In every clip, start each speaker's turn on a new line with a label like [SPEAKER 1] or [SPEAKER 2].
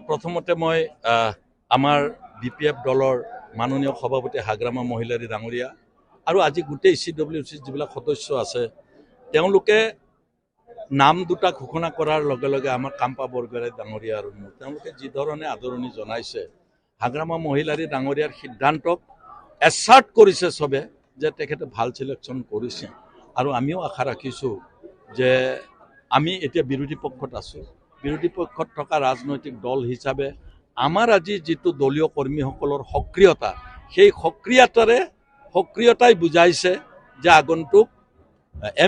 [SPEAKER 1] প্ৰথমতে মই আমাৰ BPF দলৰ মাননীয় সভাপতি হাগ্ৰামা মহিলাৰী ডাঙৰীয়া আৰু আজি গোটেই CWC যিবিলাক সদস্য আছে তেওঁলোকে নাম দুটা ঘোষণা কৰাৰ লগে লগে আমাৰ কাম্পা বৰগোহাঁই ডাঙৰীয়া আৰু তেওঁলোকে যি ধৰণে আদৰণি জনাইছে হাগ্ৰামা মহিলাৰী ডাঙৰীয়াৰ সিদ্ধান্তক এছাৰ্ট কৰিছে সবে যে তেখেতে ভাল সিলেকশ্যন কৰিছে আৰু আমিও আশা ৰাখিছোঁ যে আমি এতিয়া বিৰোধী পক্ষত আছোঁ বিৰোধী পক্ষত থকা ৰাজনৈতিক দল হিচাপে আমাৰ আজি যিটো দলীয় কৰ্মীসকলৰ সক্ৰিয়তা সেই সক্ৰিয়তাই বুজাইছে যে আগন্তুক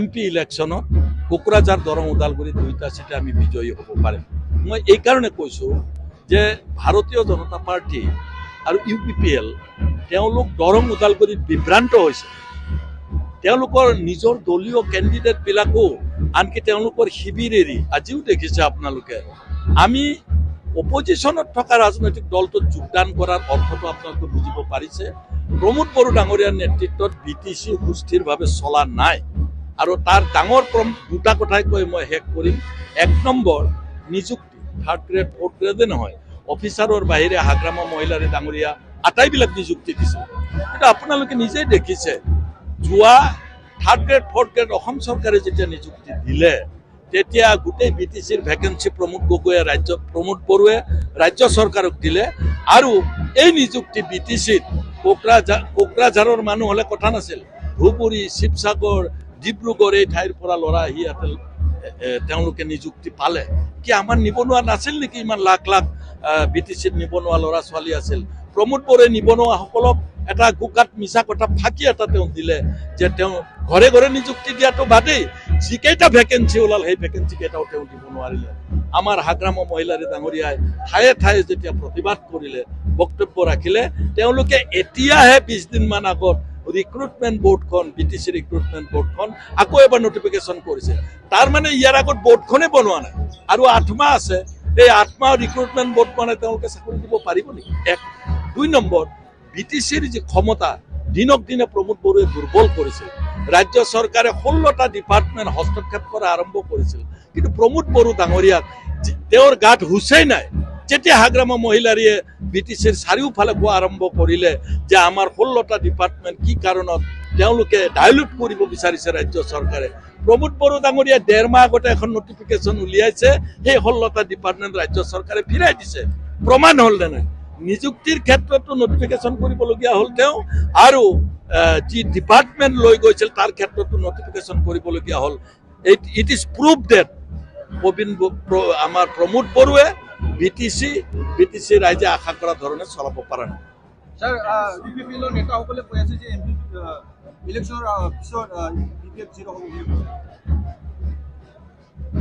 [SPEAKER 1] MP ইলেকশ্যনত কোকৰাঝাৰ দৰং ওদালগুৰি দুইটা সিটে আমি বিজয়ী হ'ব পাৰিম মই এই কাৰণে কৈছোঁ যে ভাৰতীয় জনতা পাৰ্টি আৰু UPPL তেওঁলোক দৰং ওদালগুৰিত বিভ্ৰান্ত হৈছে তেওঁলোকৰ নিজৰ দলীয় কেণ্ডিডেটবিলাকো আনকি তেওঁলোকৰ শিবিৰ এৰি আজিও দেখিছে আপোনালোকে আমি অপজিশ্যনত থকা ৰাজনৈতিক দলটোত যোগদান কৰাৰ অৰ্থটো আপোনালোকে বুজিব পাৰিছে প্ৰমোদ বড়ো ডাঙৰীয়াৰ নেতৃত্বত BTC সুস্থিৰভাৱে চলা নাই আৰু তাৰ ডাঙৰ দুটা কথাই কৈ মই শেষ কৰিম এক নম্বৰ নিযুক্তি থাৰ্ড গ্ৰেড ফ'ৰ্থ গ্ৰেডে নহয় অফিচাৰৰ বাহিৰে হাগ্ৰামা মহিলাৰী ডাঙৰীয়া আটাইবিলাক নিযুক্তি দিছে কিন্তু আপোনালোকে নিজেই দেখিছে যোৱা third grade fourth grade Assam চৰকাৰে যেতিয়া নিযুক্তি দিলে তেতিয়া গোটেই BTCৰ ভেকেঞ্চি প্ৰমোদ বড়োৱে ৰাজ্য চৰকাৰক দিলে আৰু এই নিযুক্তি BTCত কোকৰাঝাৰৰ মানুহ হ'লে কথা নাছিল ধুবুৰী শিৱসাগৰ ডিব্ৰুগড় এই ঠাইৰ পৰা ল'ৰা আহি ইয়াতে তেওঁলোকে নিযুক্তি পালে কি আমাৰ নিবনুৱা নাছিল নেকি ইমান লাখ লাখ BTCত নিবনুৱা ল'ৰা ছোৱালী আছিল প্ৰমোদ বড়োৱে নিবনুৱাসকলক এটা গোকাত মিছা কথা ফাঁকি এটা তেওঁ দিলে যে তেওঁ ঘৰে ঘৰে নিযুক্তি দিয়াটো বাদেই যিকেইটা ভেকেঞ্চি ওলাল সেই ভেকেঞ্চি কেইটাও তেওঁ দিব নোৱাৰিলে আমাৰ হাগ্ৰামা মহিলাৰী ডাঙৰীয়াই ঠায়ে ঠায়ে যেতিয়া প্ৰতিবাদ কৰিলে বক্তব্য ৰাখিলে তেওঁলোকে এতিয়াহে 20 দিনমান আগত ৰিক্ৰুটমেণ্ট বৰ্ডখন BTC ৰিক্ৰুটমেণ্ট বৰ্ডখন আকৌ এবাৰ নটিফিকেশ্যন কৰিছে তাৰ মানে ইয়াৰ আগত বৰ্ডখনে বনোৱা নাই আৰু 8 মাহ আছে এই 8 মাহ ৰিক্ৰুটমেণ্ট বৰ্ড মানে তেওঁলোকে চাকৰি দিব পাৰিব নেকি এক দুই নম্বৰ BTCৰ যি ক্ষমতা দিনক দিনে প্ৰমোদ বড়োৱে দুৰ্বল কৰিছিল ৰাজ্য চৰকাৰে 16টা ডিপাৰ্টমেণ্ট হস্তক্ষেপ কৰা আৰম্ভ কৰিছিল কিন্তু প্ৰমোদ বড়ো ডাঙৰীয়াক তেওঁৰ গাত হুঁচেই নাই যেতিয়া হাগ্ৰামা মহিলাৰীয়ে BTCৰ চাৰিওফালে কোৱা আৰম্ভ কৰিলে যে আমাৰ 16টা ডিপাৰ্টমেণ্ট কি কাৰণত তেওঁলোকে ডাইলুট কৰিব বিচাৰিছে ৰাজ্য চৰকাৰে প্ৰমোদ বড়ো ডাঙৰীয়া 1.5 মাহ আগতে এখন নটিফিকেশ্যন উলিয়াইছে সেই 16টা ডিপাৰ্টমেণ্ট ৰাজ্য চৰকাৰে ফিৰাই দিছে প্ৰমাণ হ'ল নে নাই নিযুক্তিৰ ক্ষেত্ৰতো নটিফিকেশ্যন কৰিবলগীয়া হ'ল তেওঁ আৰু যি ডিপাৰ্টমেণ্ট লৈ গৈছিল তাৰ ক্ষেত্ৰতো নটিফিকেশ্যন কৰিবলগীয়া হ'ল ইট ইজ প্ৰুভ ডেট আমাৰ প্ৰমোদ বড়োৱে BTC ৰাইজে আশা কৰা ধৰণে চলাব পৰা নাই
[SPEAKER 2] স্যাৰ UPPL নেতাসকলে কৈ আছে যে MP ইলেকশ্যনৰ পিছত BPF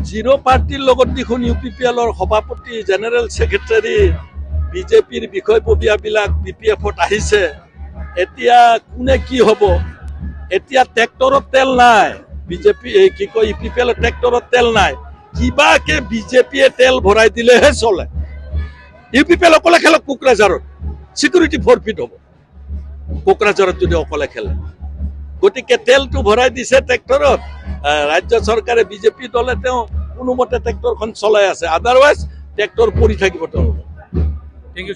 [SPEAKER 1] জিৰ' পাৰ্টিৰ লগত দেখোন UPPLৰ সভাপতি জেনেৰেল ছেক্ৰেটাৰী BJPৰ বিষয়ববীয়াবিলাক BPFত আহিছে এতিয়া কোনে কি হ'ব এতিয়া ট্ৰেক্টৰত তেল নাই BJP কি কয় UPPL ট্ৰেক্টৰত তেল নাই কিবাকে BJPয়ে তেল ভৰাই দিলেহে চলে UPPL অকলে খেলক কোকৰাঝাৰত সিকিউৰিটি ফৰফিট হ'ব কোকৰাঝাৰত যদি অকলে খেলে গতিকে তেলটো ভৰাই দিছে ট্ৰেক্টৰত ৰাজ্য চৰকাৰে BJP দলে তেওঁ কোনোমতে ট্ৰেক্টৰখন চলাই আছে আদাৰৱাইজ ট্ৰেক্টৰ পৰি থাকিব তেওঁলোকে।
[SPEAKER 2] Thank you.